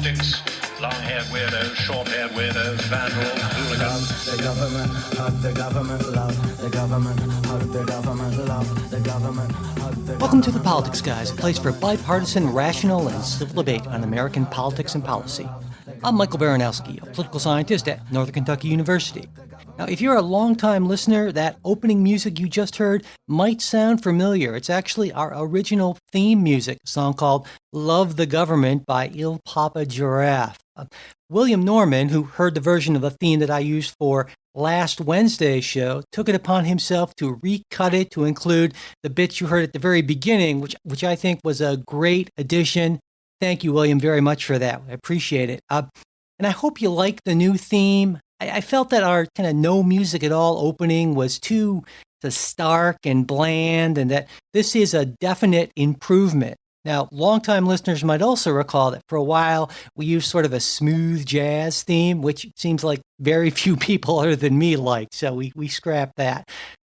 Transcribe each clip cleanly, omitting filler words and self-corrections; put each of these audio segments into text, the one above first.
politics, long-haired weirdos, short-haired weirdos, vandals, hooligans. The government, hug the government, love the government, hug the government, love the government, hug the Welcome to The Politics Guys, a place for bipartisan, rational, and civil debate on American politics and policy. I'm Michael Baranowski, a political scientist at Northern Kentucky University. Now, if you're a longtime listener, that opening music you just heard might sound familiar. It's actually our original theme music, a song called Love the Government by Il Papa Giraffe. William Norman, who heard the version of the theme that I used for last Wednesday's show, took it upon himself to recut it to include the bits you heard at the very beginning, which I think was a great addition. Thank you, William, very much for that. I appreciate it. And I hope you like the new theme. I felt that our kind of no music at all opening was too stark and bland, and that this is a definite improvement. Now, longtime listeners might also recall that for a while we used sort of a smooth jazz theme, which seems like very few people other than me like, so we scrapped that.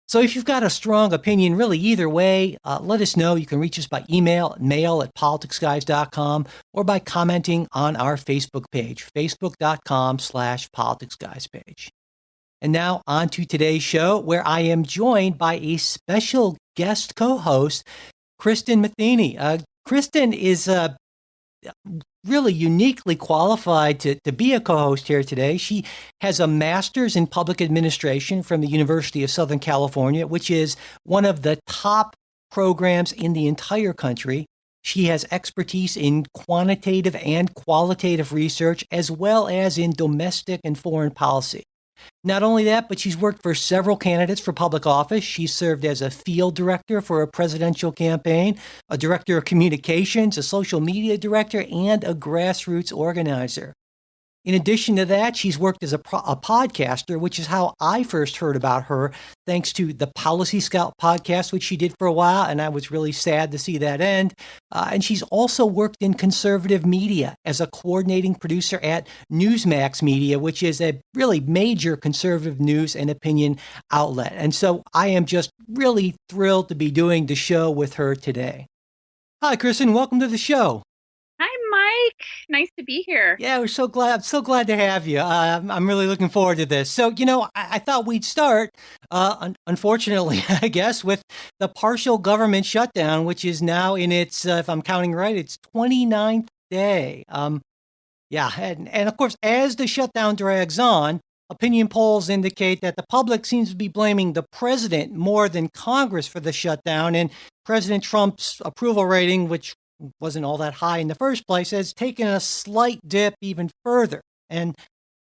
So if you've got a strong opinion, really either way, let us know. You can reach us by email, mail@politicsguys.com, or by commenting on our Facebook page, facebook.com/politicsguys page. And now on to today's show, where I am joined by a special guest co-host, Kristen Matheny. Kristen is really uniquely qualified to be a co-host here today. She has a master's in public administration from the University of Southern California, which is one of the top programs in the entire country. She has expertise in quantitative and qualitative research, as well as in domestic and foreign policy. Not only that, but she's worked for several candidates for public office. She served as a field director for a presidential campaign, a director of communications, a social media director, and a grassroots organizer. In addition to that, she's worked as a podcaster, which is how I first heard about her, thanks to the Policy Scout podcast, which she did for a while, and I was really sad to see that end. And she's also worked in conservative media as a coordinating producer at Newsmax Media, which is a really major conservative news and opinion outlet. And so I am just really thrilled to be doing the show with her today. Hi, Kristen. Welcome to the show. Hi, Mike. Nice to be here. Yeah, we're so glad. I'm so glad to have you. I'm really looking forward to this. So, I thought we'd start, unfortunately, I guess, with the partial government shutdown, which is now in its, if I'm counting right, its 29th day. And of course, as the shutdown drags on, opinion polls indicate that the public seems to be blaming the president more than Congress for the shutdown, and President Trump's approval rating, which wasn't all that high in the first place, has taken a slight dip even further. And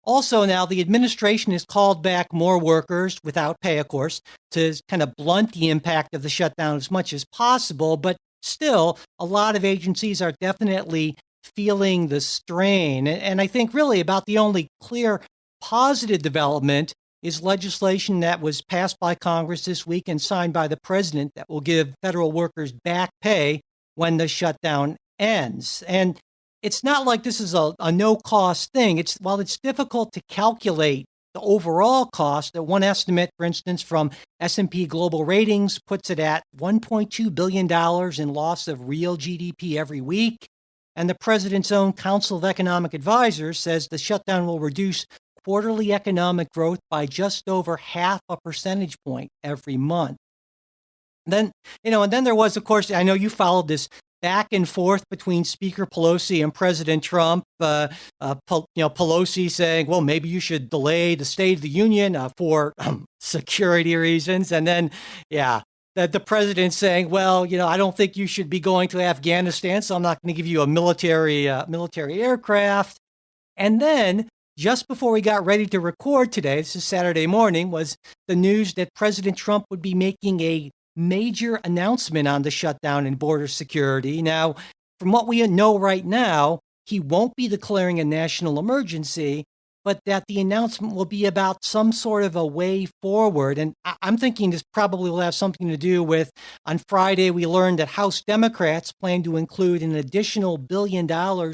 also now the administration has called back more workers, without pay, of course, to kind of blunt the impact of the shutdown as much as possible. But still, a lot of agencies are definitely feeling the strain. And I think really about the only clear positive development is legislation that was passed by Congress this week and signed by the president that will give federal workers back pay when the shutdown ends. And it's not like this is a no-cost thing. While it's difficult to calculate the overall cost, one estimate, for instance, from S&P Global Ratings puts it at $1.2 billion in loss of real GDP every week. And the president's own Council of Economic Advisors says the shutdown will reduce quarterly economic growth by just over 0.5 percentage point every month. And then there was, of course, I know you followed this back and forth between Speaker Pelosi and President Trump. Pelosi saying, well, maybe you should delay the State of the Union for security reasons. And then, the president saying, well, I don't think you should be going to Afghanistan, so I'm not going to give you a military aircraft. And then just before we got ready to record today, this is Saturday morning, was the news that President Trump would be making a major announcement on the shutdown and border security. Now, from what we know right now, he won't be declaring a national emergency, but that the announcement will be about some sort of a way forward. And I'm thinking this probably will have something to do with, on Friday, we learned that House Democrats plan to include an additional $1 billion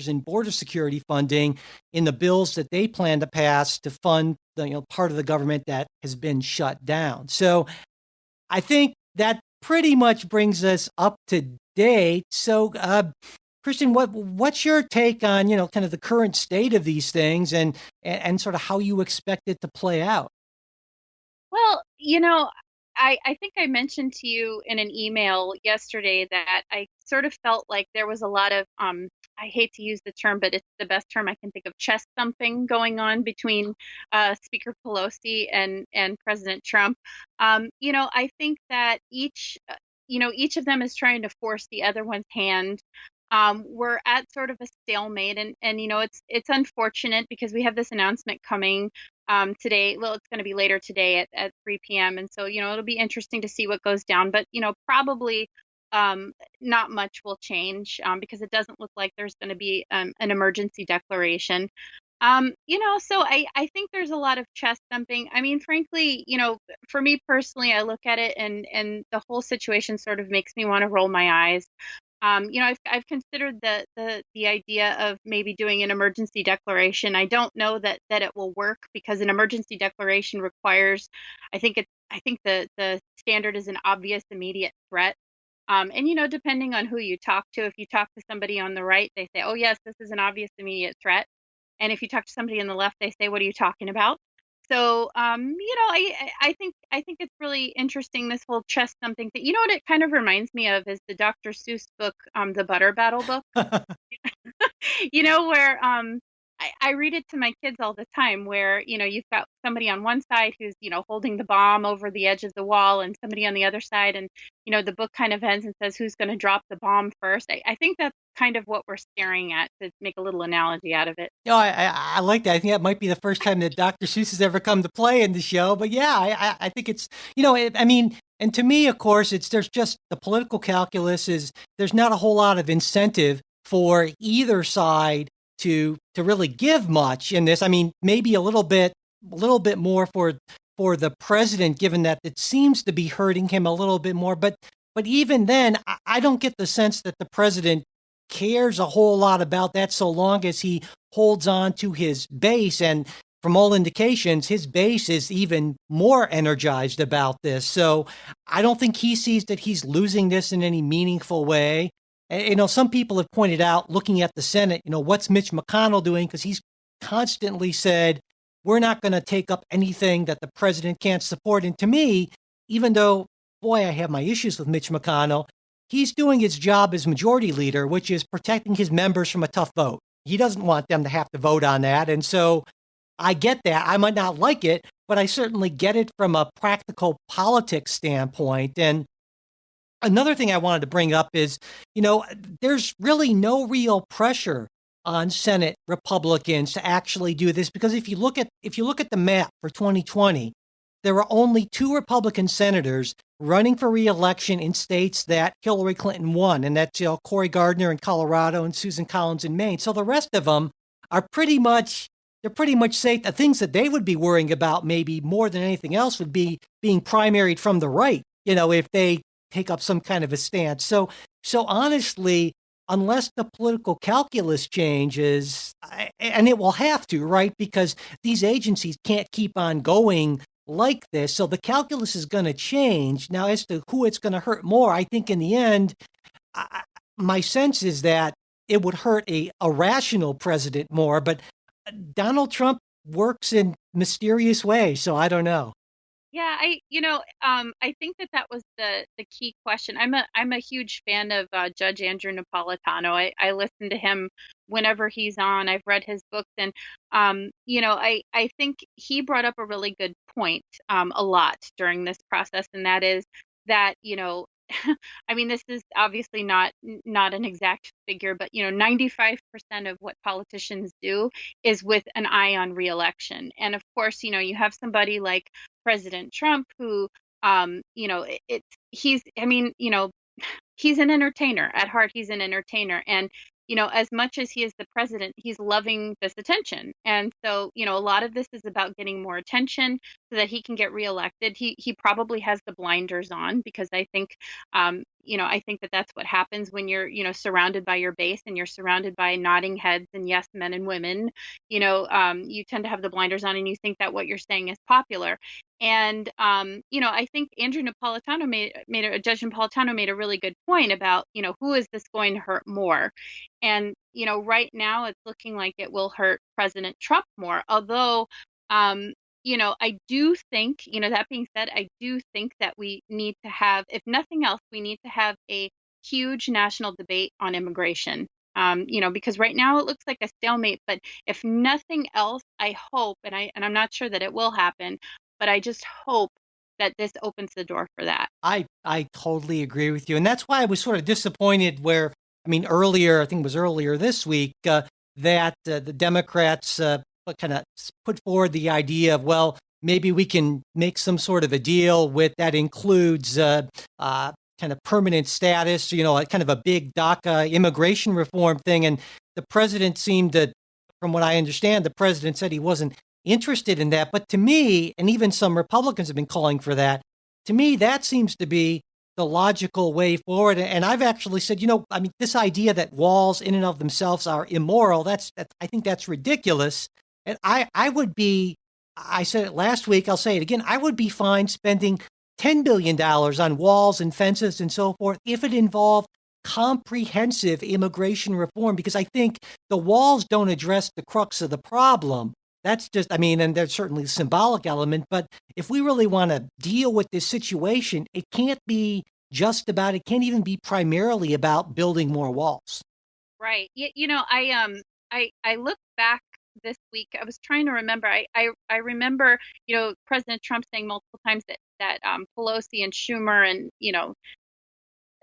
in border security funding in the bills that they plan to pass to fund the part of the government that has been shut down. So I think that pretty much brings us up to date. So Christian, what's your take on, kind of the current state of these things and sort of how you expect it to play out? Well, I think I mentioned to you in an email yesterday that I sort of felt like there was a lot of I hate to use the term, but it's the best term I can think of, chest thumping going on between Speaker Pelosi and President Trump. I think that each of them is trying to force the other one's hand. We're at sort of a stalemate, and it's unfortunate because we have this announcement coming today. Well, it's going to be later today at 3 p.m. And so, it'll be interesting to see what goes down. But, probably not much will change because it doesn't look like there's going to be an emergency declaration. So I think there's a lot of chest thumping. I mean, frankly, for me personally, I look at it and the whole situation sort of makes me want to roll my eyes. I've considered the idea of maybe doing an emergency declaration. I don't know that it will work because an emergency declaration requires, I think the standard is an obvious immediate threat. And depending on who you talk to, if you talk to somebody on the right, they say, "Oh yes, this is an obvious immediate threat." And if you talk to somebody on the left, they say, "What are you talking about?" So, I think it's really interesting, this whole chest thumping thing. You know what it kind of reminds me of is the Dr. Seuss book, the Butter Battle book. Where I read it to my kids all the time, where you've got somebody on one side who's holding the bomb over the edge of the wall, and somebody on the other side, and the book kind of ends and says who's going to drop the bomb first. I think that's kind of what we're staring at, to make a little analogy out of it. I like that. I think that might be the first time that Dr. Seuss has ever come to play in the show. But yeah, I think it's, I mean, and to me, of course, there's just the political calculus is there's not a whole lot of incentive for either side to really give much in this. I mean, maybe a little bit more for the president, given that it seems to be hurting him a little bit more. But even then, I don't get the sense that the president cares a whole lot about that, so long as he holds on to his base. And from all indications, his base is even more energized about this. So I don't think he sees that he's losing this in any meaningful way. Some people have pointed out, looking at the Senate, what's Mitch McConnell doing? Because he's constantly said, we're not going to take up anything that the president can't support. And to me, even though, boy, I have my issues with Mitch McConnell, he's doing his job as majority leader, which is protecting his members from a tough vote. He doesn't want them to have to vote on that. And so I get that. I might not like it, but I certainly get it from a practical politics standpoint. And another thing I wanted to bring up is, there's really no real pressure on Senate Republicans to actually do this, because if you look at the map for 2020, there were only 2 Republican senators running for re-election in states that Hillary Clinton won, and that's Cory Gardner in Colorado and Susan Collins in Maine. So the rest of them are pretty much safe. The things that they would be worrying about, maybe more than anything else, would be being primaried from the right. If they take up some kind of a stance. So honestly, unless the political calculus changes, and it will have to, right? Because these agencies can't keep on going like this. So the calculus is going to change. Now, as to who it's going to hurt more, I think in the end, my sense is that it would hurt a rational president more. But Donald Trump works in mysterious ways, so I don't know. Yeah, I think that was the key question. I'm a huge fan of Judge Andrew Napolitano. I listen to him whenever he's on. I've read his books, and I think he brought up a really good point a lot during this process, and that is that I mean, this is obviously not an exact figure, but 95% of what politicians do is with an eye on reelection. And of course, you have somebody like President Trump who, he's an entertainer at heart. He's an entertainer, and as much as he is the president, he's loving this attention. And so, a lot of this is about getting more attention so that he can get reelected. He probably has the blinders on because I think, I think that that's what happens when you're, surrounded by your base and you're surrounded by nodding heads and yes men and women. You tend to have the blinders on and you think that what you're saying is popular. And I think Judge Napolitano made a really good point about, who is this going to hurt more? And right now it's looking like it will hurt President Trump more. Although, I do think, that being said, I do think that we need to have, if nothing else, we need to have a huge national debate on immigration. Because right now it looks like a stalemate. But if nothing else, I hope, and I'm not sure that it will happen, but I just hope that this opens the door for that. I totally agree with you. And that's why I was sort of disappointed where, earlier, I think it was earlier this week, that the Democrats kind of put forward the idea of, well, maybe we can make some sort of a deal that includes kind of permanent status, kind of a big DACA immigration reform thing. And the president seemed to, from what I understand, the president said he wasn't interested in that. But to me, and even some Republicans have been calling for that, to me, that seems to be the logical way forward. And I've actually said, this idea that walls in and of themselves are immoral, I think that's ridiculous. And I would be, I said it last week, I'll say it again, I would be fine spending $10 billion on walls and fences and so forth if it involved comprehensive immigration reform, because I think the walls don't address the crux of the problem. That's just, and there's certainly a symbolic element, but if we really want to deal with this situation, it can't even be primarily about building more walls. Right. I look back this week. I was trying to remember. I remember, President Trump saying multiple times that Pelosi and Schumer and,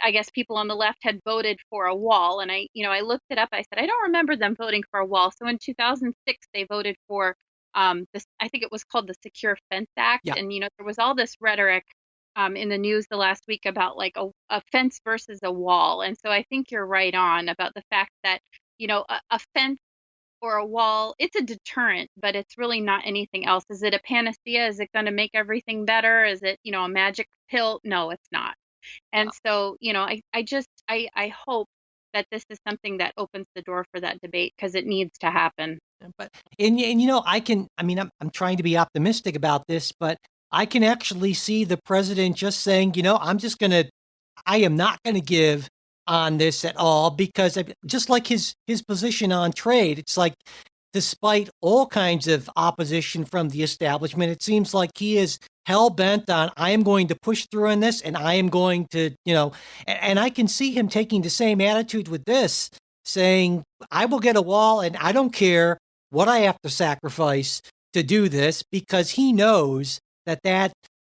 I guess people on the left had voted for a wall. And I looked it up. I said, I don't remember them voting for a wall. So in 2006, they voted for this, I think it was called the Secure Fence Act. Yeah. And, there was all this rhetoric in the news the last week about like a fence versus a wall. And so I think you're right on about the fact that, a fence or a wall, it's a deterrent, but it's really not anything else. Is it a panacea? Is it going to make everything better? Is it, a magic pill? No, it's not. And so, I hope that this is something that opens the door for that debate because it needs to happen. But, I'm trying to be optimistic about this, but I can actually see the president just saying, I am not going to give on this at all, because just like his position on trade, it's like, despite all kinds of opposition from the establishment, it seems like he is hell-bent on, I am going to push through on this, and I am going to, and I can see him taking the same attitude with this, saying, I will get a wall, and I don't care what I have to sacrifice to do this, because he knows that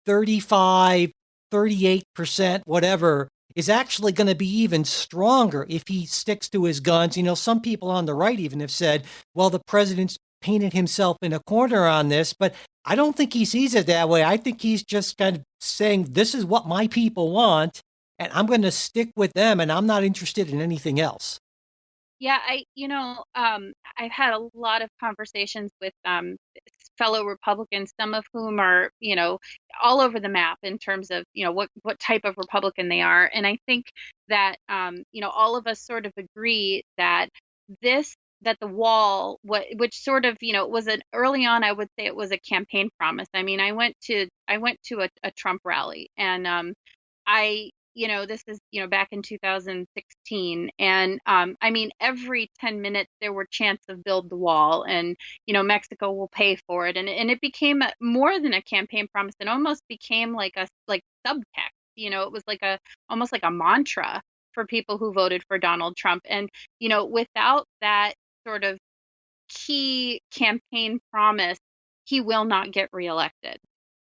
35, 38%, whatever, is actually going to be even stronger if he sticks to his guns. Some people on the right even have said, well, the president's painted himself in a corner on this, but I don't think he sees it that way. I think he's just kind of saying, this is what my people want, and I'm going to stick with them, and I'm not interested in anything else. Yeah, I've had a lot of conversations with fellow Republicans, some of whom are, all over the map in terms of, what type of Republican they are. And I think that, all of us sort of agree that that the wall, which sort of, was an early on, I would say it was a campaign promise. I went to a Trump rally, and this is, back in 2016. And every 10 minutes there were chants of build the wall, and, Mexico will pay for it. And it became more than a campaign promise. It almost became like subtext. It was almost like a mantra for people who voted for Donald Trump. And, without that sort of key campaign promise, he will not get reelected.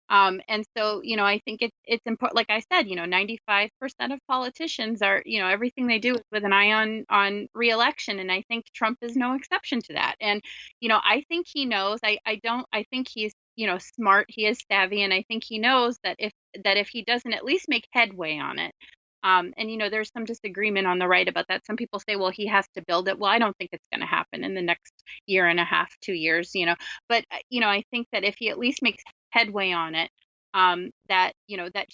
And so, I think it's important. Like I said, 95% of politicians are, everything they do is with an eye on reelection. And I think Trump is no exception to that. And, I think he knows, I think he's, smart, he is savvy. And I think he knows that if he doesn't at least make headway on it, and, there's some disagreement on the right about that. Some people say, well, he has to build it. Well, I don't think it's going to happen in the next year and a half, 2 years, but, I think that if he at least makes headway on it, that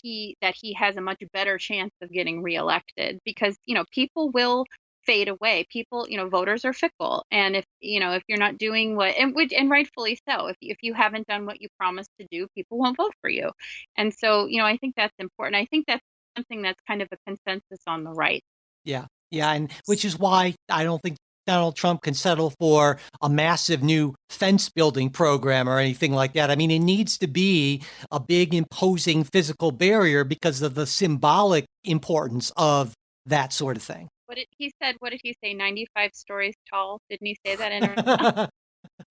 he has a much better chance of getting reelected, because people will fade away. People, voters are fickle, and if you're not doing and rightfully so, if you haven't done what you promised to do, people won't vote for you. And so, I think that's important. I think that's something that's kind of a consensus on the right. Yeah. Yeah. And which is why I don't think Donald Trump can settle for a massive new fence building program or anything like that. I mean, it needs to be a big, imposing physical barrier because of the symbolic importance of that sort of thing. What did he say? 95 stories tall. Didn't he say that in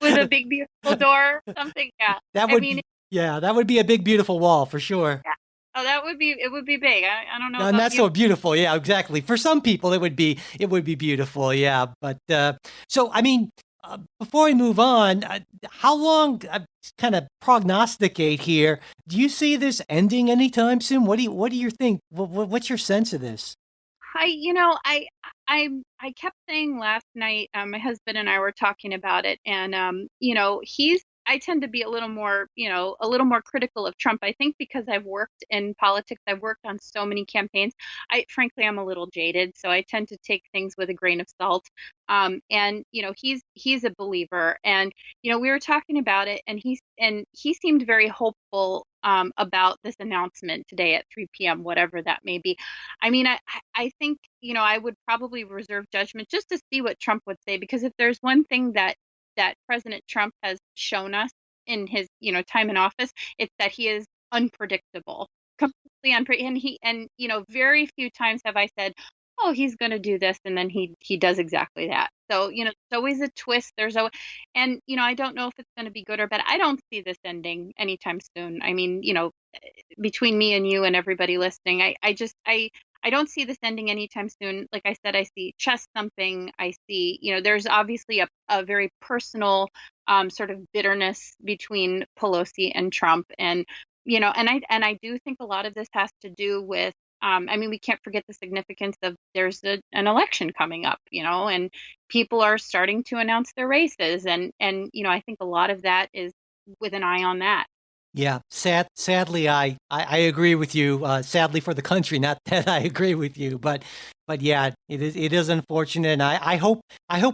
with a big, beautiful door? Something. Yeah. That I would mean, be, yeah, that would be a big, beautiful wall for sure. yeah. Oh, it would be big. I don't know And about that's you. so beautiful. Yeah, exactly. For some people, it would be beautiful. Yeah. But so, I mean, before we move on, how long, kind of prognosticate here, do you see this ending anytime soon? What do you think? What's your sense of this? I, you know, I kept saying last night, my husband and I were talking about it, and I tend to be a little more critical of Trump. I think because I've worked in politics, I've worked on so many campaigns. Frankly, I'm a little jaded, so I tend to take things with a grain of salt. And he's a believer, and we were talking about it, and he seemed very hopeful about this announcement today at 3 p.m., whatever that may be. I mean, I think, I would probably reserve judgment just to see what Trump would say, because if there's one thing that President Trump has shown us in his, time in office, it's that he is unpredictable, completely unpredictable. Very few times have I said, "Oh, he's going to do this," and then he does exactly that. So, it's always a twist. I don't know if it's going to be good or bad. I don't see this ending anytime soon. I mean, between me and you and everybody listening, I don't see this ending anytime soon. Like I said, I see chest thumping. I see, there's obviously a very personal sort of bitterness between Pelosi and Trump. And I do think a lot of this has to do with, I mean, we can't forget the significance of there's an election coming up, and people are starting to announce their races. I think a lot of that is with an eye on that. Yeah, sadly, I agree with you. Sadly for the country, not that I agree with you, but yeah, it is unfortunate. And I hope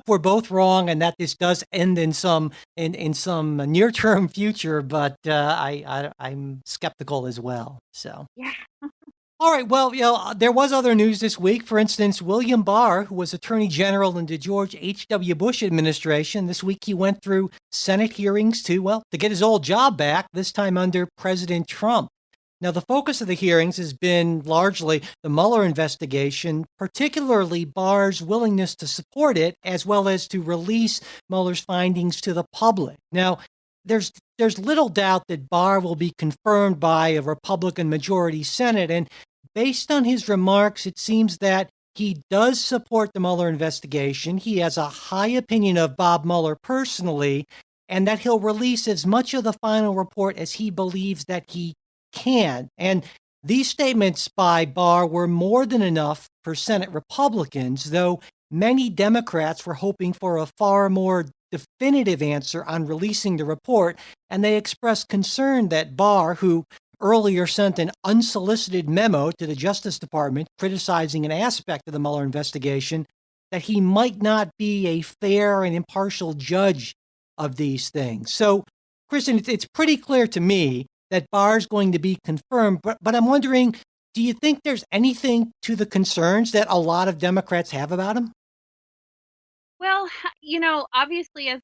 we're both wrong, and that this does end in some near term future. But I'm skeptical as well. So. Yeah. All right. Well, there was other news this week. For instance, William Barr, who was Attorney General in the George H.W. Bush administration, this week he went through Senate hearings to get his old job back, this time under President Trump. Now, the focus of the hearings has been largely the Mueller investigation, particularly Barr's willingness to support it, as well as to release Mueller's findings to the public. Now, there's little doubt that Barr will be confirmed by a Republican majority Senate, and based on his remarks, it seems that he does support the Mueller investigation. He has a high opinion of Bob Mueller personally, and that he'll release as much of the final report as he believes that he can. And these statements by Barr were more than enough for Senate Republicans, though many Democrats were hoping for a far more definitive answer on releasing the report, and they expressed concern that Barr, who earlier sent an unsolicited memo to the Justice Department criticizing an aspect of the Mueller investigation, that he might not be a fair and impartial judge of these things. So, Kristen, it's pretty clear to me that Barr's going to be confirmed, but I'm wondering, do you think there's anything to the concerns that a lot of Democrats have about him? Well, obviously as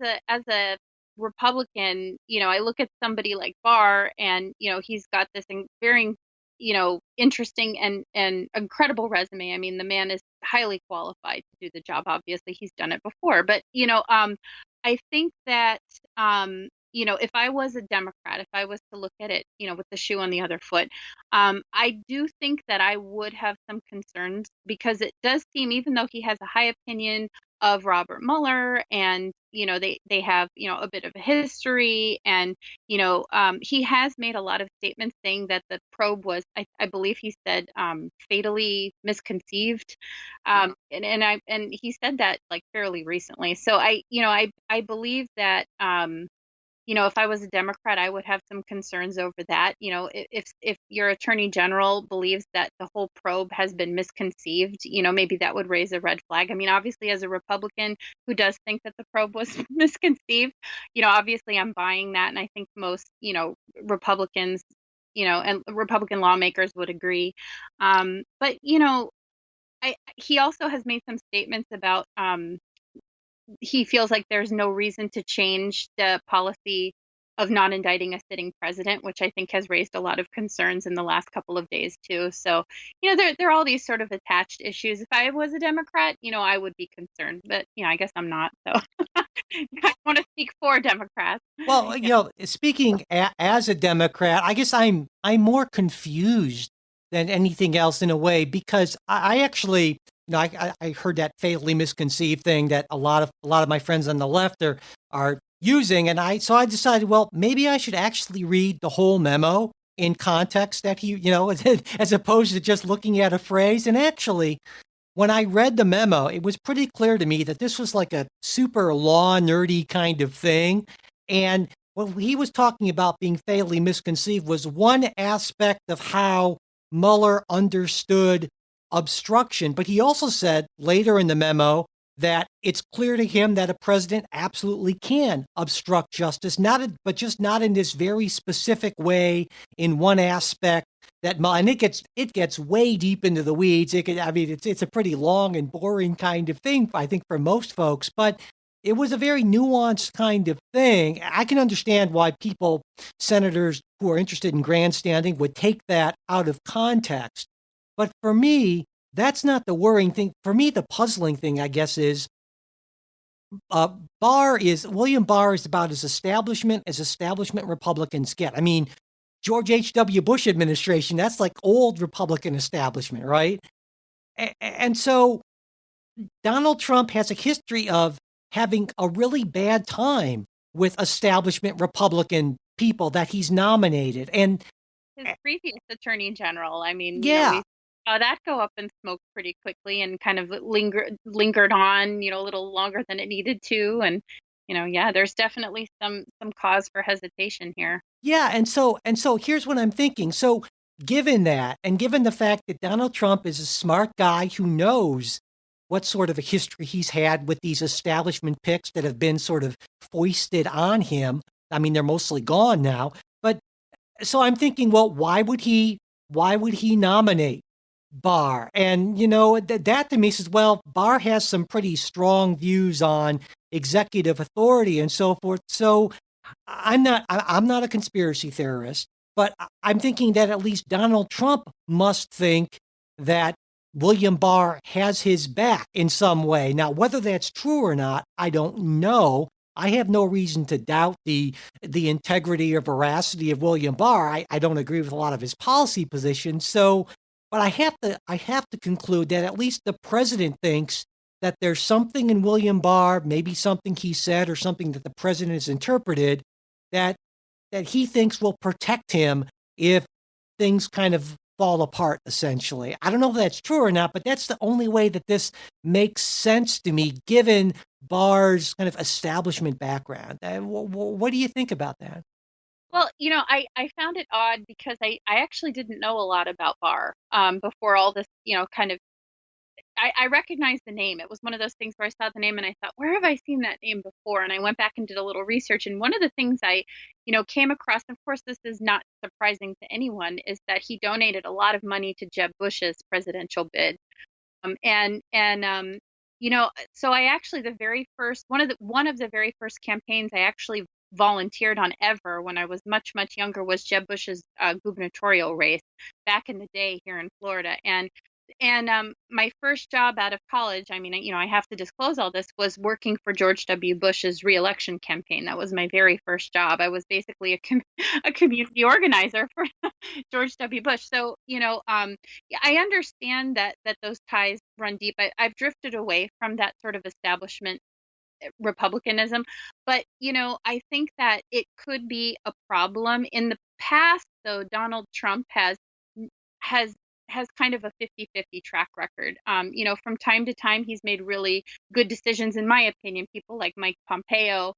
a Republican, I look at somebody like Barr, and he's got this very, interesting and incredible resume. I mean, the man is highly qualified to do the job. Obviously, he's done it before. But I think that if I was a Democrat, if I was to look at it, with the shoe on the other foot, I do think that I would have some concerns, because it does seem, even though he has a high opinion of Robert Mueller, and they have a bit of a history, and he has made a lot of statements saying that the probe was, I believe he said, fatally misconceived, and he said that like fairly recently. So I believe that if I was a Democrat, I would have some concerns over that. If your attorney general believes that the whole probe has been misconceived, maybe that would raise a red flag. I mean, obviously, as a Republican who does think that the probe was misconceived, obviously I'm buying that. And I think most, Republicans, and Republican lawmakers would agree. But, he also has made some statements about he feels like there's no reason to change the policy of not indicting a sitting president, which I think has raised a lot of concerns in the last couple of days too. So, there are all these sort of attached issues. If I was a Democrat, I would be concerned, but I guess I'm not. So I want to speak for Democrats. Well, speaking as a Democrat, I guess I'm more confused than anything else in a way, because I actually, I heard that fatally misconceived thing that a lot of my friends on the left are using, and so I decided, well, maybe I should actually read the whole memo in context that he, as opposed to just looking at a phrase. And actually, when I read the memo, it was pretty clear to me that this was like a super law nerdy kind of thing. And what he was talking about being fatally misconceived was one aspect of how Mueller understood obstruction. But he also said later in the memo that it's clear to him that a president absolutely can obstruct justice, but just not in this very specific way in one aspect. And it gets way deep into the weeds. It's a pretty long and boring kind of thing, I think, for most folks, but it was a very nuanced kind of thing. I can understand why senators who are interested in grandstanding, would take that out of context. But for me, that's not the worrying thing. For me, the puzzling thing, I guess, is William Barr is about as establishment Republicans get. I mean, George H.W. Bush administration, that's like old Republican establishment, right? And so Donald Trump has a history of having a really bad time with establishment Republican people that he's nominated. And his previous attorney general, I mean, yeah. We saw that go up in smoke pretty quickly and kind of lingered on, a little longer than it needed to. And, there's definitely some cause for hesitation here. Yeah. And so here's what I'm thinking. So given that, and given the fact that Donald Trump is a smart guy who knows what sort of a history he's had with these establishment picks that have been sort of foisted on him. I mean, they're mostly gone now. But so I'm thinking, well, why would he nominate Barr? And, that to me says, well, Barr has some pretty strong views on executive authority and so forth. So I'm not a conspiracy theorist, but I'm thinking that at least Donald Trump must think that William Barr has his back in some way. Now, whether that's true or not, I don't know. I have no reason to doubt the integrity or veracity of William Barr. I don't agree with a lot of his policy positions. So, but I have to conclude that at least the president thinks that there's something in William Barr, maybe something he said or something that the president has interpreted, that he thinks will protect him if things kind of fall apart, essentially. I don't know if that's true or not, but that's the only way that this makes sense to me, given Barr's kind of establishment background. What do you think about that? Well, I found it odd because I actually didn't know a lot about Barr before all this, kind of, I recognized the name. It was one of those things where I saw the name and I thought, where have I seen that name before? And I went back and did a little research. And one of the things I, came across, of course, this is not surprising to anyone, is that he donated a lot of money to Jeb Bush's presidential bid. So I actually one of the very first campaigns I actually volunteered on ever when I was much, much younger was Jeb Bush's gubernatorial race back in the day here in Florida. And my first job out of college, I mean, I have to disclose all this, was working for George W. Bush's reelection campaign. That was my very first job. I was basically a community organizer for George W. Bush. So, I understand that those ties run deep. I've drifted away from that sort of establishment republicanism, but I think that it could be a problem. In the past, though, Donald Trump has kind of a 50-50 track record. From time to time, he's made really good decisions, in my opinion. People like Mike Pompeo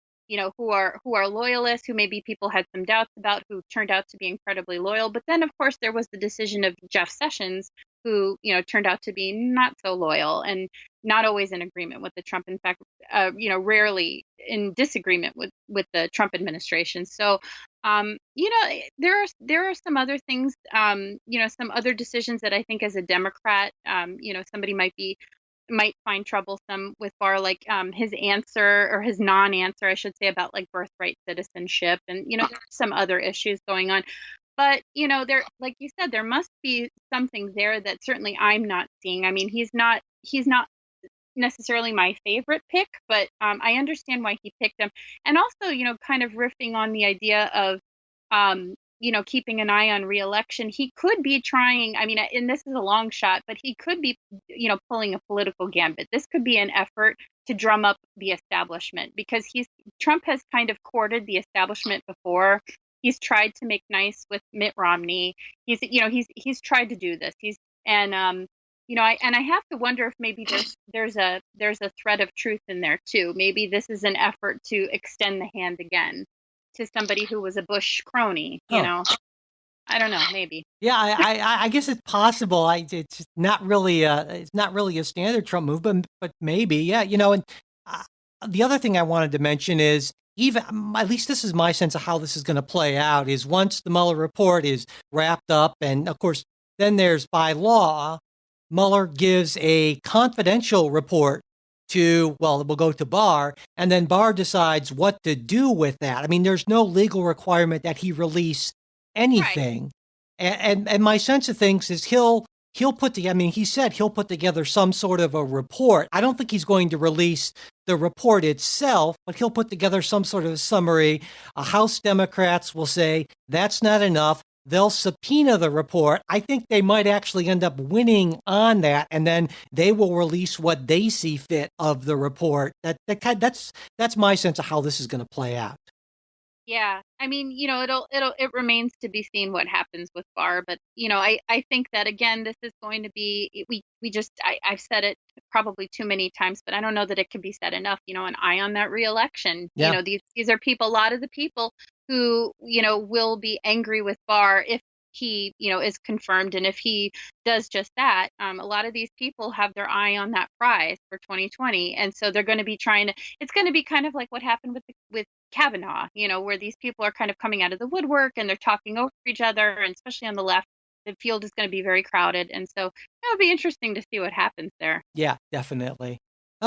who are loyalists, who maybe people had some doubts about, who turned out to be incredibly loyal. But then, of course, there was the decision of Jeff Sessions, who turned out to be not so loyal and not always in agreement with the Trump. In fact, rarely in disagreement with the Trump administration. So, there are some other things, some other decisions that I think as a Democrat, somebody might find troublesome with Barr, like his answer, or his non-answer, I should say, about like birthright citizenship, and there's some other issues going on. But there, like you said, there must be something there that certainly I'm not seeing. I mean, he's not necessarily my favorite pick, but I understand why he picked him, and also kind of riffing on the idea of keeping an eye on re-election. He could be trying, I mean, and this is a long shot, but he could be, pulling a political gambit. This could be an effort to drum up the establishment, because Trump has kind of courted the establishment before. He's tried to make nice with Mitt Romney. He's tried to do this. I have to wonder if maybe there's a thread of truth in there too. Maybe this is an effort to extend the hand again to somebody who was a Bush crony. I don't know, maybe. Yeah, I guess it's possible. It's not really a standard Trump move, but maybe, yeah. And the other thing I wanted to mention is, even, at least this is my sense of how this is going to play out, is once the Mueller report is wrapped up, and of course, then there's, by law, Mueller gives a confidential report it will go to Barr, and then Barr decides what to do with that. I mean, there's no legal requirement that he release anything. Right. And my sense of things is he'll put he said he'll put together some sort of a report. I don't think he's going to release the report itself, but he'll put together some sort of a summary. House Democrats will say that's not enough. They'll subpoena the report. I think they might actually end up winning on that, and then they will release what they see fit of the report. That's my sense of how this is going to play out. Yeah, I mean, it remains to be seen what happens with Barr, but I think that, again, this is going to be, I've said it probably too many times, but I don't know that it can be said enough. An eye on that reelection. Yeah. These are people, a lot of the people who will be angry with Barr if he is confirmed, and if he does just that. A lot of these people have their eye on that prize for 2020, and so they're going to be it's going to be kind of like what happened with Kavanaugh, where these people are kind of coming out of the woodwork and they're talking over each other, and especially on the left, the field is going to be very crowded, and so it'll be interesting to see what happens there. Yeah, definitely.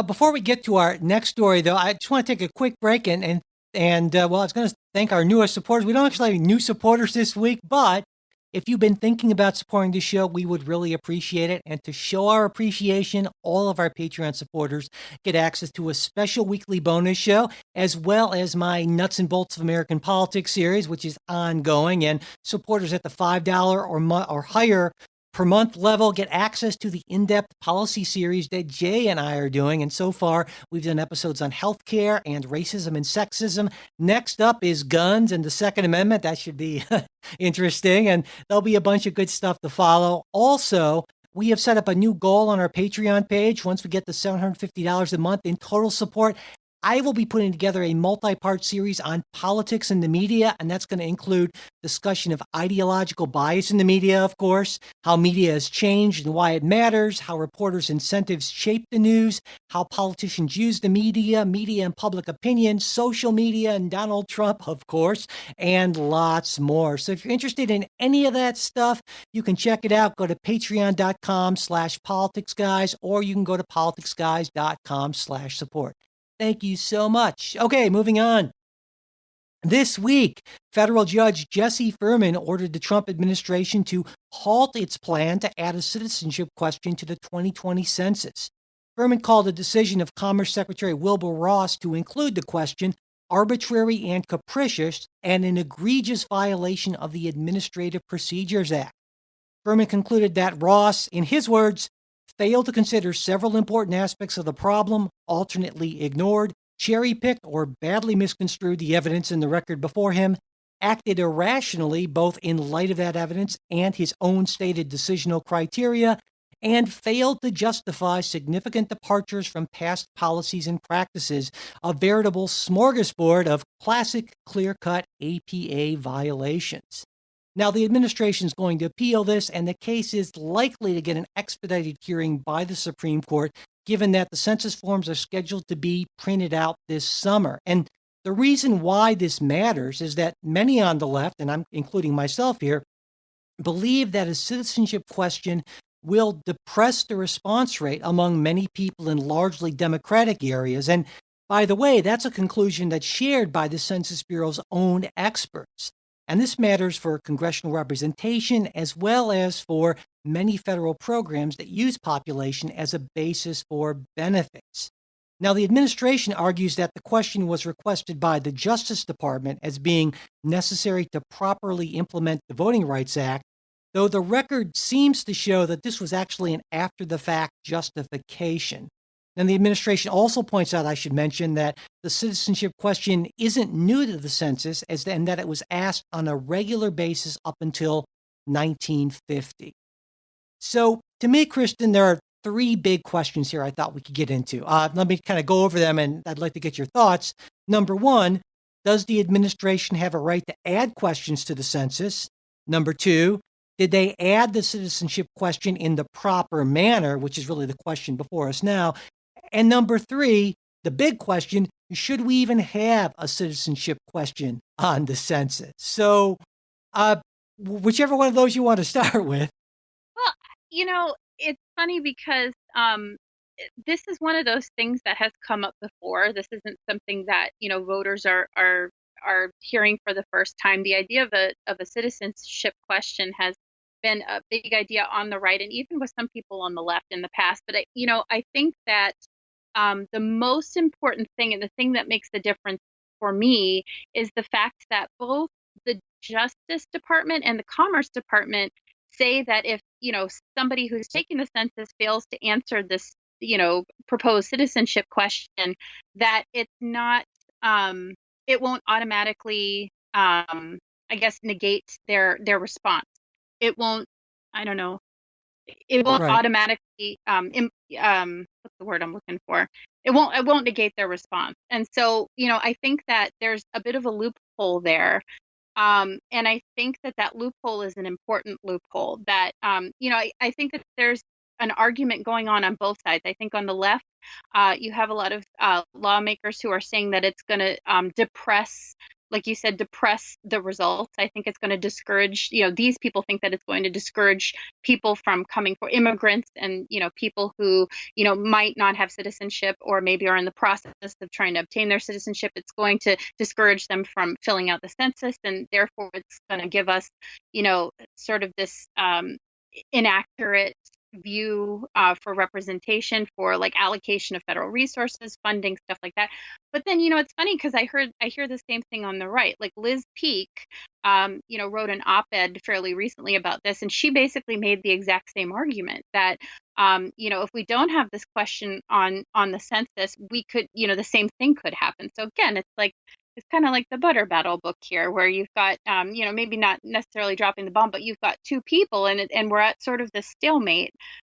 Before we get to our next story, though, I just want to take a quick break and I was going to thank our newest supporters. We don't actually have new supporters this week, but if you've been thinking about supporting the show, we would really appreciate it. And to show our appreciation, all of our Patreon supporters get access to a special weekly bonus show, as well as my Nuts and Bolts of American Politics series, which is ongoing. And supporters at the $5 or higher per month level get access to the in-depth policy series that Jay and I are doing. And so far, we've done episodes on healthcare and racism and sexism. Next up is guns and the Second Amendment. That should be interesting. And there'll be a bunch of good stuff to follow. Also, we have set up a new goal on our Patreon page. Once we get to $750 a month in total support, I will be putting together a multi-part series on politics in the media, and that's going to include discussion of ideological bias in the media, of course, how media has changed and why it matters, how reporters' incentives shape the news, how politicians use the media and public opinion, social media, and Donald Trump, of course, and lots more. So if you're interested in any of that stuff, you can check it out. Go to patreon.com/politicsguys, or you can go to politicsguys.com/support. Thank you so much. Okay, moving on. This week, federal judge Jesse Furman ordered the Trump administration to halt its plan to add a citizenship question to the 2020 census. Furman called the decision of Commerce Secretary Wilbur Ross to include the question arbitrary and capricious and an egregious violation of the Administrative Procedures Act. Furman concluded that Ross, in his words, failed to consider several important aspects of the problem, alternately ignored, cherry-picked, or badly misconstrued the evidence in the record before him, acted irrationally both in light of that evidence and his own stated decisional criteria, and failed to justify significant departures from past policies and practices, a veritable smorgasbord of classic clear-cut APA violations. Now, the administration is going to appeal this, and the case is likely to get an expedited hearing by the Supreme Court, given that the census forms are scheduled to be printed out this summer. And the reason why this matters is that many on the left, and I'm including myself here, believe that a citizenship question will depress the response rate among many people in largely Democratic areas. And by the way, that's a conclusion that's shared by the Census Bureau's own experts. And this matters for congressional representation as well as for many federal programs that use population as a basis for benefits. Now, the administration argues that the question was requested by the Justice Department as being necessary to properly implement the Voting Rights Act, though the record seems to show that this was actually an after-the-fact justification. And the administration also points out, I should mention, that the citizenship question isn't new to the census, and that it was asked on a regular basis up until 1950. So, to me, Kristen, there are three big questions here I thought we could get into. Let me kind of go over them, and I'd like to get your thoughts. Number one, does the administration have a right to add questions to the census? Number two, did they add the citizenship question in the proper manner, which is really the question before us now? And number three, the big question, should we even have a citizenship question on the census? So, whichever one of those you want to start with. Well, it's funny because this is one of those things that has come up before. This isn't something that, voters are hearing for the first time. The idea of a citizenship question has been a big idea on the right and even with some people on the left in the past. But I think that the most important thing and the thing that makes the difference for me is the fact that both the Justice Department and the Commerce Department say that if, somebody who's taking the census fails to answer this, proposed citizenship question, that it's not, it won't automatically, negate their response. It won't, I don't know, it won't automatically, what's the word I'm looking for? It won't negate their response. And so, I think that there's a bit of a loophole there. And I think that loophole is an important loophole that, I think that there's an argument going on both sides. I think on the left, you have a lot of lawmakers who are saying that it's going to depress, like you said, depress the results. I think it's going to discourage, these people think that it's going to discourage people from coming for immigrants and, people who, might not have citizenship or maybe are in the process of trying to obtain their citizenship. It's going to discourage them from filling out the census. And therefore, it's going to give us, sort of this inaccurate view for representation, for like allocation of federal resources, funding, stuff like that. But then, it's funny because I hear the same thing on the right. Like Liz Peek, wrote an op-ed fairly recently about this, and she basically made the exact same argument that, if we don't have this question on the census, we could, the same thing could happen. So again, it's kind of like the butter battle book here, where you've got, maybe not necessarily dropping the bomb, but you've got two people, and we're at sort of the stalemate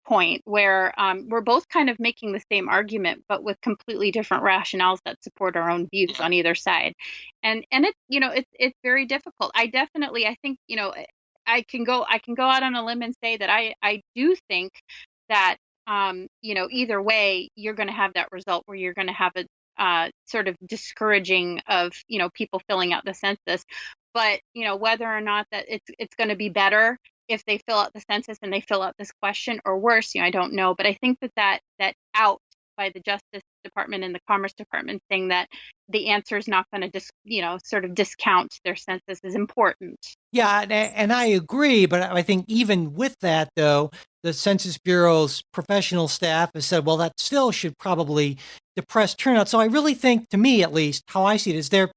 point where we're both kind of making the same argument, but with completely different rationales that support our own views on either side. And it's very difficult. I think, I can go out on a limb and say that I do think that, either way, you're going to have that result where you're going to have a sort of discouraging of, people filling out the census. But, whether or not that it's going to be better if they fill out the census and they fill out this question, or worse, I don't know. But I think that out by the Justice Department and the Commerce Department saying that the answer is not going to sort of discount their census is important. Yeah, and I agree. But I think even with that, though, the Census Bureau's professional staff has said, well, that still should probably depress turnout. So I really think, to me at least, how I see it is the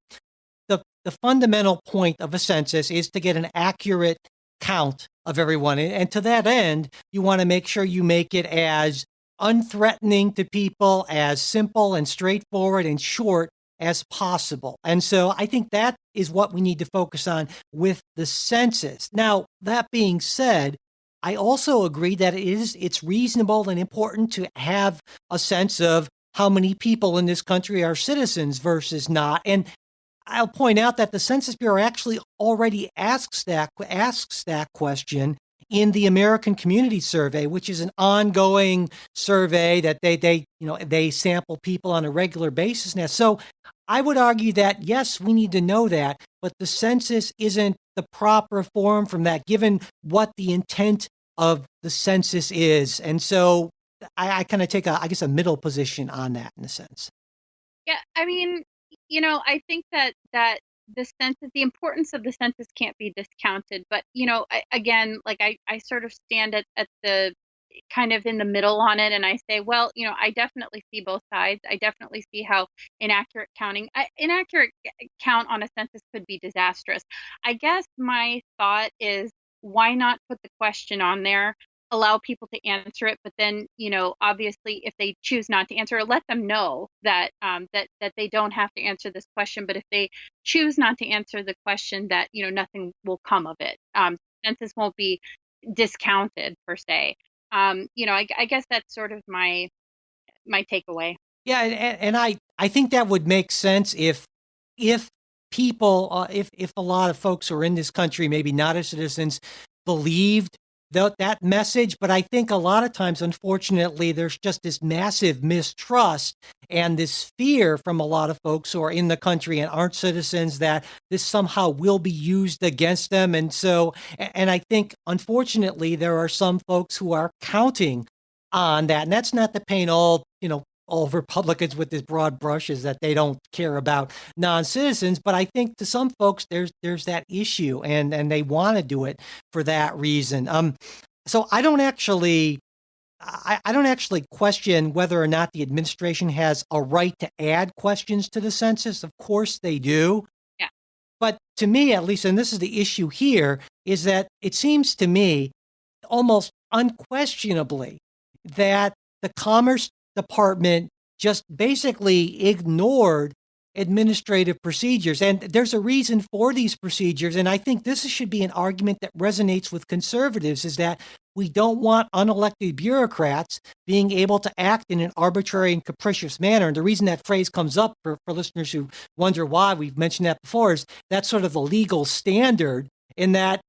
fundamental point of a census is to get an accurate count of everyone. And to that end, you want to make sure you make it as unthreatening to people, as simple and straightforward and short as possible. And so I think that is what we need to focus on with the census. Now, that being said, I also agree that it's reasonable and important to have a sense of how many people in this country are citizens versus not. And I'll point out that the Census Bureau actually already asks that question in the American Community Survey, which is an ongoing survey that they sample people on a regular basis now. So I would argue that yes, we need to know that, but the census isn't the proper form from that, given what the intent of the census is. And so I kind of take a middle position on that in a sense. Yeah, I mean, I think that the importance of the census can't be discounted. But again, like I sort of stand at the kind of in the middle on it, and I say, well, I definitely see both sides. I definitely see how inaccurate count on a census could be disastrous. I guess my thought is, why not put the question on there, allow people to answer it, but then obviously if they choose not to answer, let them know that that they don't have to answer this question. But if they choose not to answer the question, that nothing will come of it. Census won't be discounted per se. I guess that's sort of my takeaway. Yeah, and I think that would make sense if people, if a lot of folks who are in this country, maybe not as citizens, believed that message. But I think a lot of times, unfortunately, there's just this massive mistrust and this fear from a lot of folks who are in the country and aren't citizens that this somehow will be used against them. And so, and I think, unfortunately, there are some folks who are counting on that. And that's not to paint all Republicans with these broad brushes that they don't care about non-citizens. But I think to some folks, there's that issue and they want to do it for that reason. So I don't actually question whether or not the administration has a right to add questions to the census. Of course they do. Yeah. But to me, at least, and this is the issue here, is that it seems to me almost unquestionably that the Commerce Department just basically ignored administrative procedures. And there's a reason for these procedures. And I think this should be an argument that resonates with conservatives, is that we don't want unelected bureaucrats being able to act in an arbitrary and capricious manner. And the reason that phrase comes up for listeners who wonder why, we've mentioned that before, is that's sort of the legal standard in that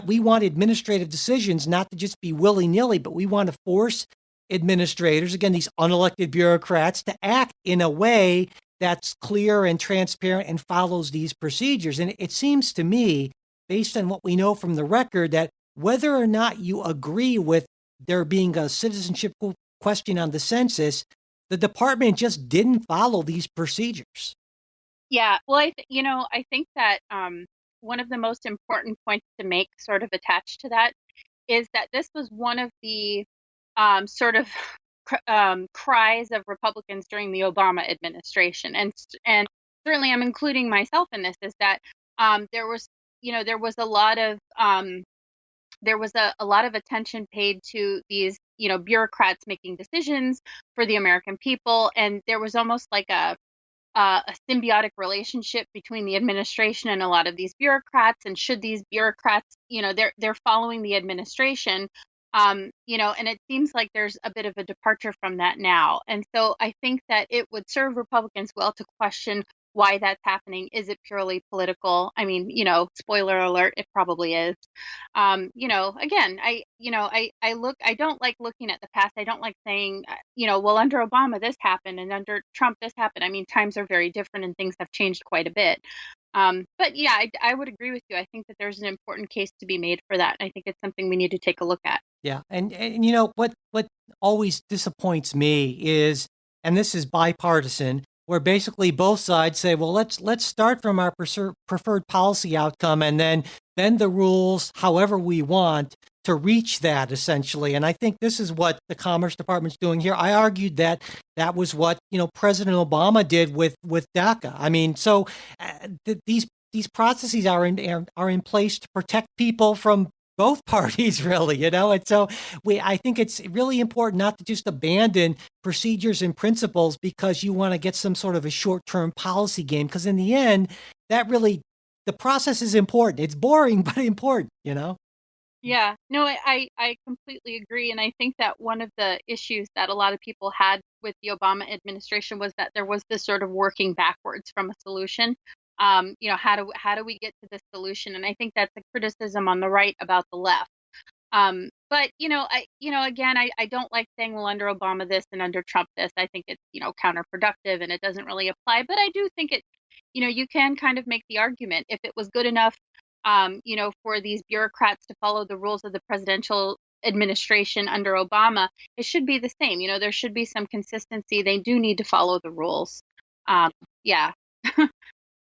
we want administrative decisions not to just be willy-nilly, but we want to force administrators, again, these unelected bureaucrats, to act in a way that's clear and transparent and follows these procedures. And it seems to me, based on what we know from the record, that whether or not you agree with there being a citizenship question on the census, the department just didn't follow these procedures. Yeah, well, I think that one of the most important points to make, sort of attached to that, is that this was one of the sort of cries of Republicans during the Obama administration, and certainly I'm including myself in this, is that there was a lot of a lot of attention paid to these bureaucrats making decisions for the American people, and there was almost like a symbiotic relationship between the administration and a lot of these bureaucrats. And should these bureaucrats, they're following the administration, and it seems like there's a bit of a departure from that now. And so I think that it would serve Republicans well to question why that's happening. Is it purely political? I mean, spoiler alert, it probably is. Again, I don't like looking at the past. I don't like saying, well, under Obama, this happened, and under Trump, this happened. I mean, times are very different and things have changed quite a bit. But yeah, I would agree with you. I think that there's an important case to be made for that. I think it's something we need to take a look at. Yeah. And what always disappoints me is, and this is bipartisan, where basically both sides say, well, let's start from our preferred policy outcome and then bend the rules however we want to reach that, essentially. And I think this is what the Commerce Department's doing here. I argued that was what President Obama did with DACA. I mean, so these processes are in place to protect people from both parties, really, and so I think it's really important not to just abandon procedures and principles because you want to get some sort of a short-term policy game, because in the end, the process is important. It's boring, but important, Yeah, no, I completely agree. And I think that one of the issues that a lot of people had with the Obama administration was that there was this sort of working backwards from a solution. How do we get to this solution? And I think that's a criticism on the right about the left. But again, I don't like saying, well, under Obama this and under Trump this. I think it's, counterproductive and it doesn't really apply. But I do think you can kind of make the argument if it was good enough, for these bureaucrats to follow the rules of the presidential administration under Obama, it should be the same. There should be some consistency. They do need to follow the rules. Yeah.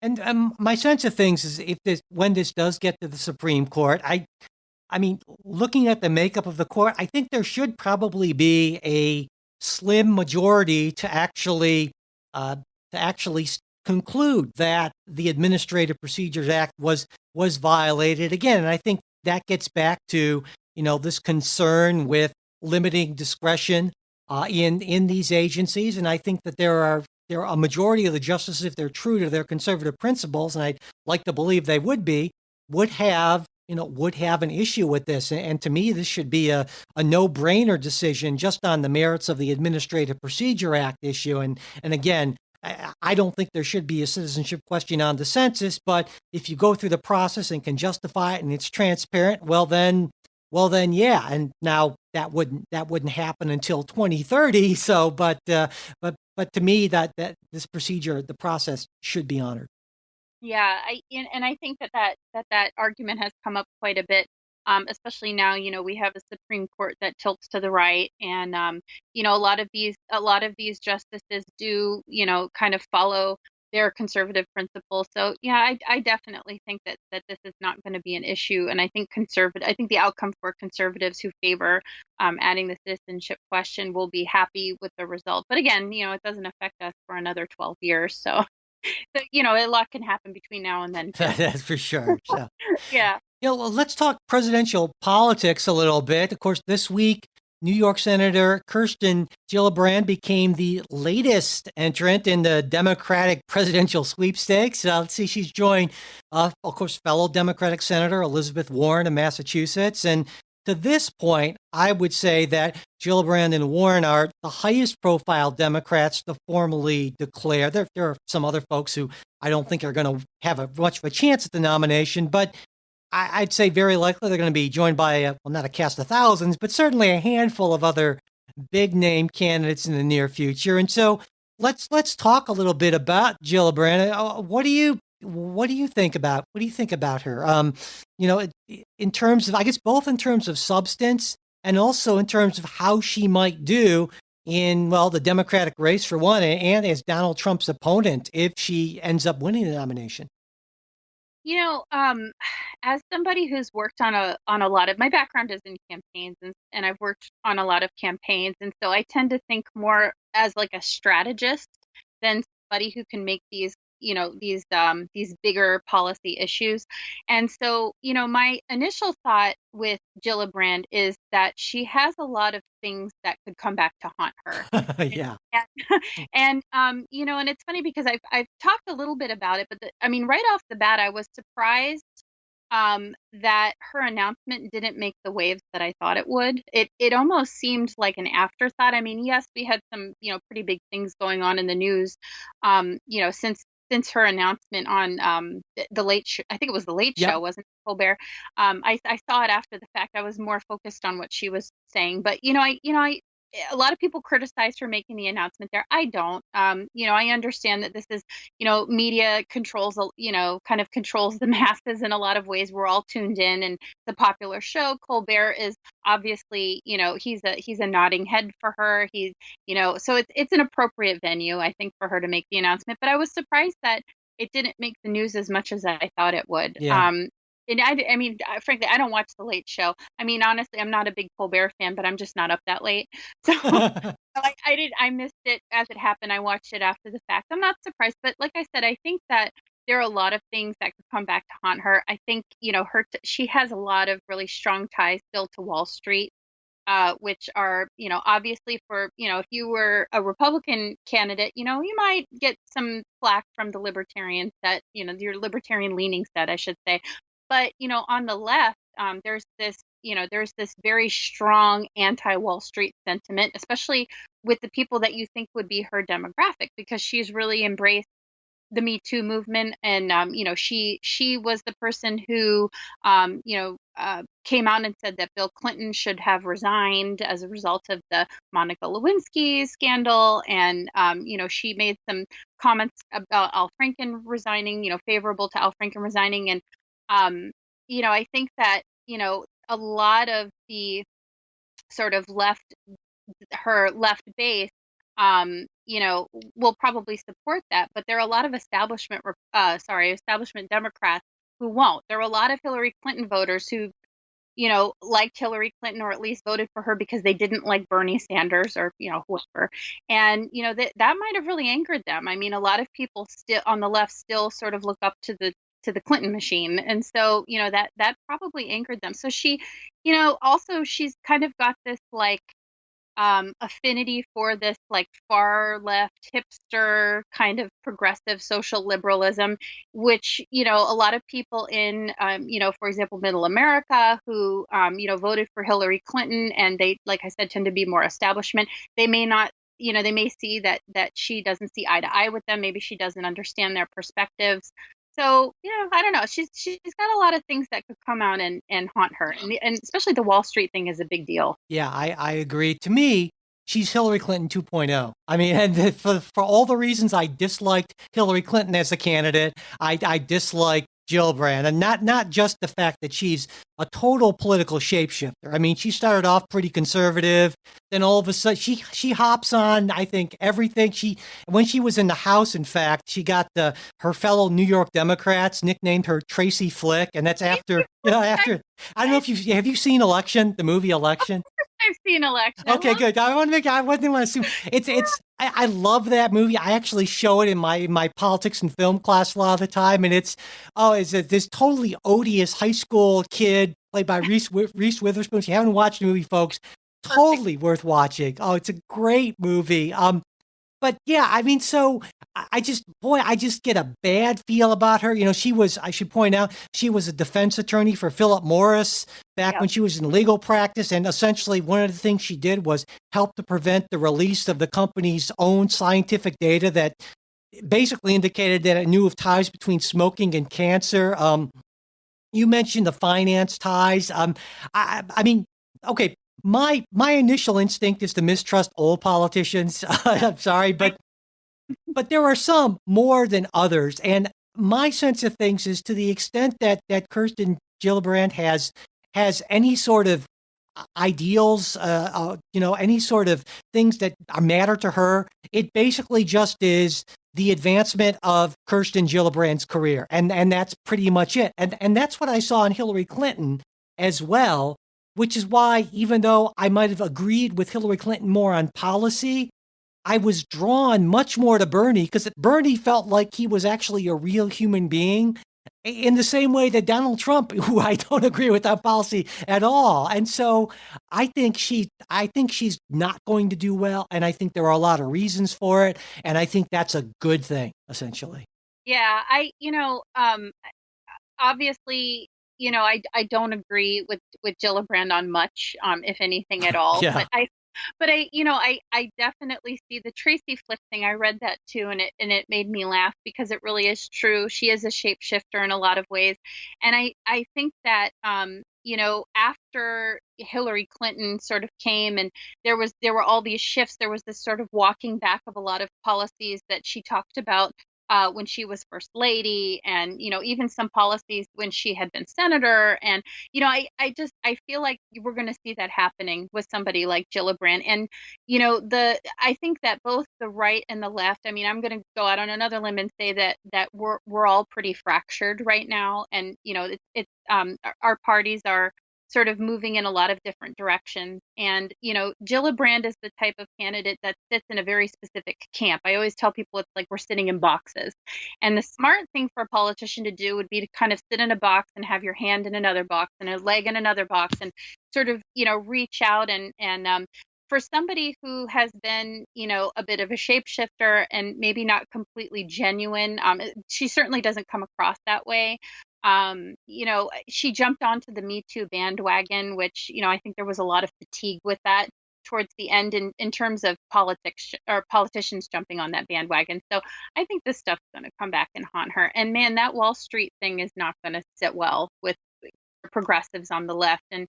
And my sense of things is when this does get to the Supreme Court, I mean, looking at the makeup of the court, I think there should probably be a slim majority to actually conclude that the Administrative Procedures Act was violated again. And I think that gets back to this concern with limiting discretion in these agencies. And I think that there are a majority of the justices, if they're true to their conservative principles, and I'd like to believe they would have an issue with this. And to me, this should be a no-brainer decision just on the merits of the Administrative Procedure Act issue. And again, I don't think there should be a citizenship question on the census, but if you go through the process and can justify it and it's transparent, well then, yeah. And now that wouldn't happen until 2030. So, but to me, that this procedure, the process should be honored. Yeah, I think that argument has come up quite a bit, especially now. We have a Supreme Court that tilts to the right, and a lot of these justices do kind of follow their conservative principles. So yeah, I definitely think that this is not going to be an issue, and I think the outcome for conservatives who favor adding the citizenship question will be happy with the result. But again, it doesn't affect us for another 12 years, so. A lot can happen between now and then. That's for sure. So, yeah. Let's talk presidential politics a little bit. Of course, this week, New York Senator Kirsten Gillibrand became the latest entrant in the Democratic presidential sweepstakes. Let's see, she's joined, of course, fellow Democratic Senator Elizabeth Warren of Massachusetts. And to this point, I would say that Gillibrand and Warren are the highest profile Democrats to formally declare. There are some other folks who I don't think are going to have much of a chance at the nomination, but I'd say very likely they're going to be joined by, not a cast of thousands, but certainly a handful of other big name candidates in the near future. And so let's talk a little bit about Gillibrand. What do you think about her? In terms of, I guess, both in terms of substance and also in terms of how she might do in, the Democratic race for one, and as Donald Trump's opponent if she ends up winning the nomination. As somebody who's worked on a lot of, my background is in campaigns, and I've worked on a lot of campaigns, and so I tend to think more as like a strategist than somebody who can make these bigger policy issues. And so, my initial thought with Gillibrand is that she has a lot of things that could come back to haunt her. Yeah. And and it's funny because I've talked a little bit about it, but right off the bat, I was surprised that her announcement didn't make the waves that I thought it would. It almost seemed like an afterthought. Yes, we had some, pretty big things going on in the news, since her announcement on the late show. I think it was the Late Show, wasn't it, Colbert? I saw it after the fact. I was more focused on what she was saying, but a lot of people criticized her making the announcement there. I don't. I understand that this is, media controls, kind of controls the masses in a lot of ways. We're all tuned in, and it's a popular show. Colbert is obviously, he's a nodding head for her. So it's an appropriate venue, I think, for her to make the announcement. But I was surprised that it didn't make the news as much as I thought it would. Yeah. And frankly, I don't watch the Late Show. Honestly, I'm not a big Colbert fan, but I'm just not up that late. So I missed it as it happened. I watched it after the fact. I'm not surprised, but like I said, I think that there are a lot of things that could come back to haunt her. I think, she has a lot of really strong ties still to Wall Street, which are, obviously for, if you were a Republican candidate, you might get some flack from the libertarian set, your libertarian leaning set, I should say. But, on the left, there's this, there's this very strong anti-Wall Street sentiment, especially with the people that you think would be her demographic, because she's really embraced the Me Too movement, and she was the person who came out and said that Bill Clinton should have resigned as a result of the Monica Lewinsky scandal, and she made some comments about Al Franken resigning, favorable to Al Franken resigning, and I think that a lot of the sort of her left base, will probably support that. But there are a lot of establishment Democrats who won't. There are a lot of Hillary Clinton voters who, liked Hillary Clinton, or at least voted for her because they didn't like Bernie Sanders, or, whoever. And, that might have really angered them. I mean, a lot of people still on the left still sort of look up to the Clinton machine. And so, that probably angered them. So she, also she's kind of got this like affinity for this like far left hipster kind of progressive social liberalism, which a lot of people in for example middle America who voted for Hillary Clinton, and they, like I said, tend to be more establishment. They may not, they may see that she doesn't see eye to eye with them. Maybe she doesn't understand their perspectives. So, I don't know. She's got a lot of things that could come out and haunt her. And especially the Wall Street thing is a big deal. Yeah, I agree. To me, she's Hillary Clinton 2.0. I mean, and for all the reasons I disliked Hillary Clinton as a candidate, I dislike Gillibrand, and not just the fact that she's a total political shapeshifter. I mean, she started off pretty conservative, then all of a sudden she hops on, I think, everything. When she was in the House, in fact, she got her fellow New York Democrats nicknamed her Tracy Flick, and that's after I don't know if have you seen Election, the movie Election? I've seen Election. Okay, good. I didn't want to assume I love that movie. I actually show it in my politics and film class a lot of the time, and it's this totally odious high school kid played by Reese Witherspoon. If you haven't watched the movie, folks, totally worth watching. Oh, it's a great movie. But yeah, I mean, so I just get a bad feel about her. I should point out, she was a defense attorney for Philip Morris back when she was in legal practice. And essentially one of the things she did was help to prevent the release of the company's own scientific data that basically indicated that it knew of ties between smoking and cancer. You mentioned the finance ties. I mean, okay. My initial instinct is to mistrust old politicians. I'm sorry, but there are some more than others. And my sense of things is, to the extent that Kirsten Gillibrand has any sort of ideals, any sort of things that matter to her, it basically just is the advancement of Kirsten Gillibrand's career. And that's pretty much it. And that's what I saw in Hillary Clinton as well. Which is why, even though I might have agreed with Hillary Clinton more on policy, I was drawn much more to Bernie, because Bernie felt like he was actually a real human being, in the same way that Donald Trump, who I don't agree with that policy at all. And so I think she's not going to do well, and I think there are a lot of reasons for it, and I think that's a good thing, essentially. Yeah, obviously, I don't agree with Gillibrand on much, if anything at all. Yeah. But I definitely see the Tracy Flick thing. I read that too, and it made me laugh, because it really is true. She is a shapeshifter in a lot of ways, and I think that after Hillary Clinton sort of came, and there were all these shifts. There was this sort of walking back of a lot of policies that she talked about when she was first lady, and even some policies when she had been senator. And I feel like we're going to see that happening with somebody like Gillibrand. And I think that both the right and the left, I mean, I'm going to go out on another limb and say that we're all pretty fractured right now, and it's our parties are sort of moving in a lot of different directions. And, Gillibrand is the type of candidate that sits in a very specific camp. I always tell people it's like we're sitting in boxes. And the smart thing for a politician to do would be to kind of sit in a box and have your hand in another box and a leg in another box, and sort of, reach out and for somebody who has been, a bit of a shapeshifter and maybe not completely genuine, she certainly doesn't come across that way. She jumped onto the Me Too bandwagon, which, I think there was a lot of fatigue with that towards the end in terms of politics or politicians jumping on that bandwagon. So I think this stuff's going to come back and haunt her. And man, that Wall Street thing is not going to sit well with progressives on the left and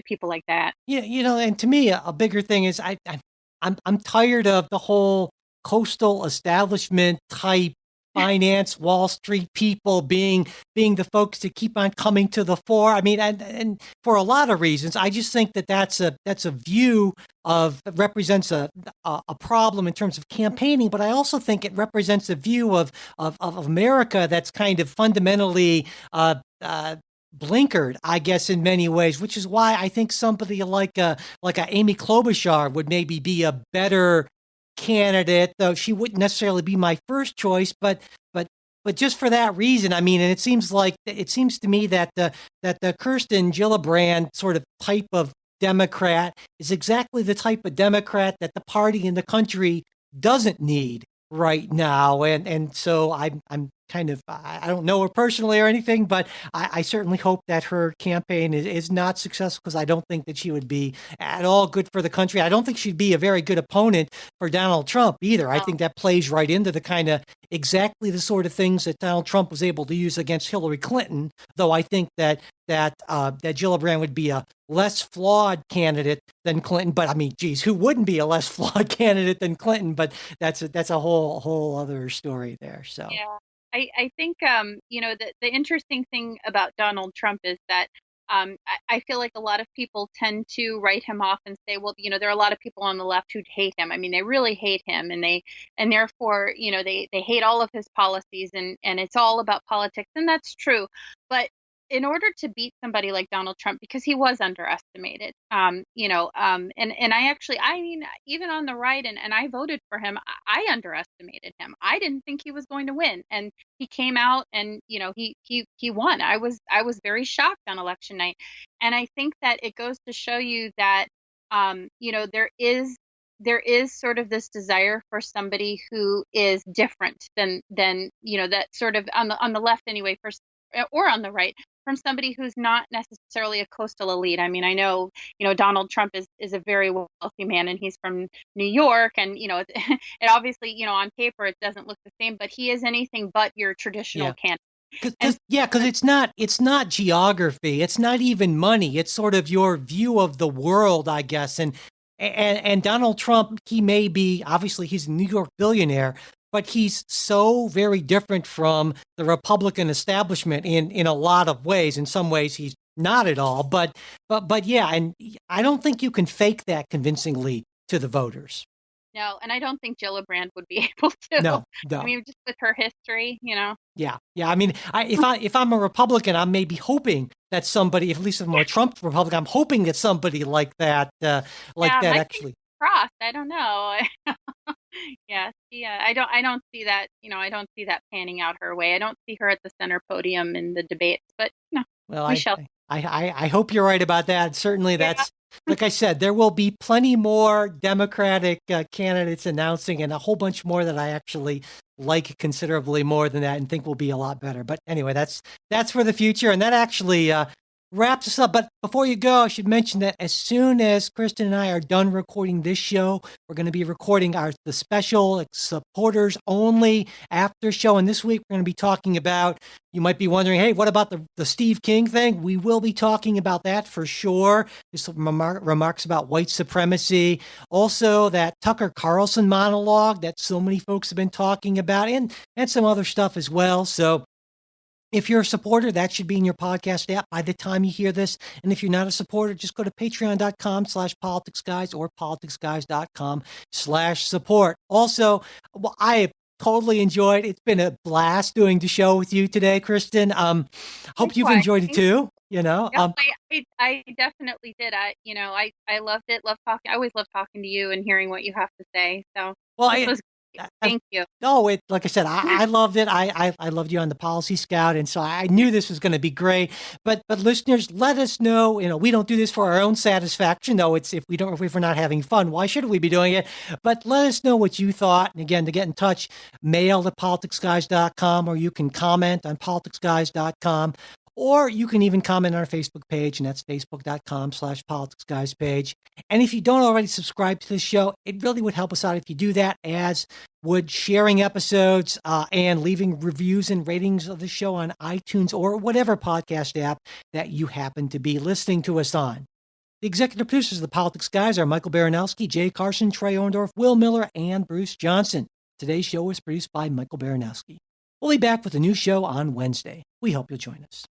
people like that. Yeah, and to me, a bigger thing is I'm tired of the whole coastal establishment type finance Wall Street people being the folks that keep on coming to the fore. I mean, and for a lot of reasons, I just think that that's a view that represents a problem in terms of campaigning, but I also think it represents a view of America that's kind of fundamentally blinkered, I guess, in many ways, which is why I think somebody like a Amy Klobuchar would maybe be a better candidate, though she wouldn't necessarily be my first choice, but just for that reason, I mean, and it seems to me that the Kirsten Gillibrand sort of type of Democrat is exactly the type of Democrat that the party in the country doesn't need right now, and so I'm kind of, I don't know her personally or anything, but I certainly hope that her campaign is not successful, because I don't think that she would be at all good for the country. I don't think she'd be a very good opponent for Donald Trump either. I think that plays right into the kind of exactly the sort of things that Donald Trump was able to use against Hillary Clinton, though I think that Gillibrand would be a less flawed candidate than Clinton. But I mean, geez, who wouldn't be a less flawed candidate than Clinton? But that's a whole other story there. So yeah. I think the interesting thing about Donald Trump is that I feel like a lot of people tend to write him off and say, well, there are a lot of people on the left who hate him. I mean, they really hate him, and therefore, they hate all of his policies, and it's all about politics, and that's true. But in order to beat somebody like Donald Trump, because he was underestimated, and I mean, even on the right, and I voted for him, I underestimated him. I didn't think he was going to win, and he came out and he won. I was very shocked on election night, and I think that it goes to show you that there is sort of this desire for somebody who is different than that sort of on the left anyway, or on the right, from somebody who's not necessarily a coastal elite. I mean, I know, Donald Trump is a very wealthy man, and he's from New York, and, it obviously, on paper, it doesn't look the same, but he is anything but your traditional candidate. Because it's not geography, it's not even money, it's sort of your view of the world, I guess. And Donald Trump, he may be, obviously he's a New York billionaire, but he's so very different from the Republican establishment in a lot of ways. In some ways, he's not at all. But yeah, and I don't think you can fake that convincingly to the voters. No, and I don't think Gillibrand would be able to. No. I mean, just with her history, Yeah. I mean, if I'm a Republican, I'm maybe hoping that somebody, at least if I'm a Trump Republican, I'm hoping that somebody like that actually. Crossed. I don't know. Yeah, I don't see that. I don't see that panning out her way. I don't see her at the center podium in the debates. But no, well, we shall. I hope you're right about that. Certainly, that's like I said. There will be plenty more Democratic candidates announcing, and a whole bunch more that I actually like considerably more than that, and think will be a lot better. But anyway, that's for the future, and that actually wraps us up. But before you go, I should mention that as soon as Kristen and I are done recording this show, we're going to be recording the special supporters only after show. And this week we're going to be talking about, you might be wondering, hey, what about the Steve King thing? We will be talking about that for sure. Just remarks about white supremacy. Also that Tucker Carlson monologue that so many folks have been talking about, and some other stuff as well. So if you're a supporter, that should be in your podcast app by the time you hear this. And if you're not a supporter, just go to patreon.com/politicsguys or politicsguys.com/support. Also, well, I have totally enjoyed. It's been a blast doing the show with you today, Kristen. Hope you've enjoyed it too. I definitely did. I loved it. Love talking. I always love talking to you and hearing what you have to say. So, well, Thank you. No, like I said, I loved it. I loved you on the Policy Scout, and so I knew this was going to be great. But listeners, let us know. We don't do this for our own satisfaction, though. It's if we're not having fun, why should we be doing it? But let us know what you thought. And again, to get in touch, mail at politicsguys.com, or you can comment on politicsguys.com. Or you can even comment on our Facebook page, and that's facebook.com/politicsguys page. And if you don't already subscribe to this show, it really would help us out if you do that, as would sharing episodes and leaving reviews and ratings of the show on iTunes or whatever podcast app that you happen to be listening to us on. The executive producers of the Politics Guys are Michael Baranowski, Jay Carson, Trey Orndorff, Will Miller, and Bruce Johnson. Today's show was produced by Michael Baranowski. We'll be back with a new show on Wednesday. We hope you'll join us.